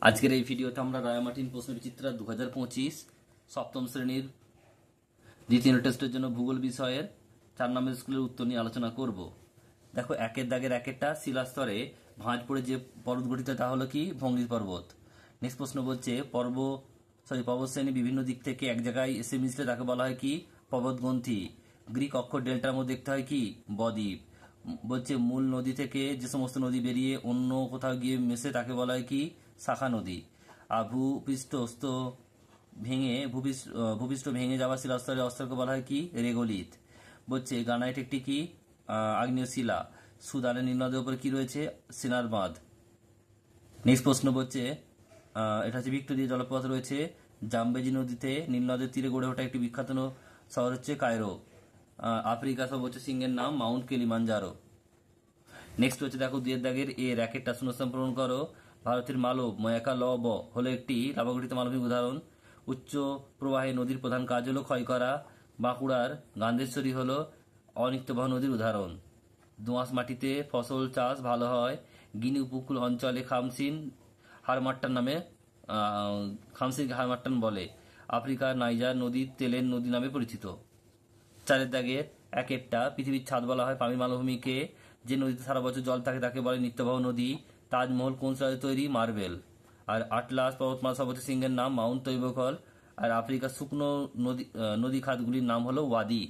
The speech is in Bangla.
আজকের এই ভিডিওতে আমরা রায়মার্টিন প্রশ্নবিচিত্রা 2025 সপ্তম শ্রেণীর দ্বিতীয় টেস্টের জন্য ভূগোল বিষয়ের 4 নম্বর স্কুলের উত্তর নিয়ে আলোচনা করব। দেখো, একের দাগের একেরটা শিলাস্তরে ভাঁজ পড়ে যে পর্বত গঠিত তা হলো কি? ভঙ্গির পর্বত। নেক্সট প্রশ্ন বলছে পর্বতশ্রেণী বিভিন্ন দিক থেকে এক জায়গায় এসে মিশলে তাকে বলা হয় কি? পর্বতগ্রন্থি। গ্রিক অক্ষর ডেল্টার মধ্যে দেখতে হয় কি? বদ্বীপ। বলছে মূল নদী থেকে যে সমস্ত নদী বেরিয়ে অন্য কোথাও গিয়ে মেশে তাকে বলা হয় কি? শাখা নদী। আর ভূপৃষ্ঠ ভেঙে যাওয়া শিলাস্তরের অস্তরকে বলা হয় কি? রেগোলিথ। বলছে গ্রানাইট একটি কি? আগ্নেয় শিলা। সুদানের নীলনদের উপর কি রয়েছে? সিনার বাঁধ। নেক্সট প্রশ্ন বলছে এটা হচ্ছে ভিক্টোরিয়া জলপ্রপাত রয়েছে জাম্বেজি নদীতে, নীলনদের তীরে গড়ে ওঠা একটি বিখ্যাত শহর হচ্ছে কায়রো। আফ্রিকার সর্বোচ্চ সিংহের নাম মাউন্ট কিলিমাঞ্জারো। নেক্সট হচ্ছে দেখো, দুয়ের দাগের এ র্যাকেটটা শূন্যস্থান পূরণ করো। ভারতের মালব ময়াকা লব হলো একটি লাভাগঠিত মালভূমির উদাহরণ। উচ্চ প্রবাহে নদীর প্রধান কাজ হলো ক্ষয় করা। বাঁকুড়ার গান্ধেশ্বরী হলো অনিত্যবাহ নদীর উদাহরণ। দোআঁশ মাটিতে ফসল চাষ ভালো হয়। গিনি উপকূল অঞ্চলে খামসিন হারমাট্টান বলে। আফ্রিকার নাইজার নদী তেলের নদী নামে পরিচিত। চারের দাগের একেরটা পৃথিবীর ছাদ বলা হয় পামি মালভূমিকে। যে নদীতে সারা বছর জল থাকে তাকে বলে নিত্যবাহ নদী। তাজমহল কোন শিলায় তৈরি? মার্বেল। আর আটলাস পর্বতমালা সর্বোচ্চ শৃঙ্গের নাম মাউন্ট তৈবকল। আর আফ্রিকার শুকনো নদী খাতগুলির নাম হলো ওয়াদি।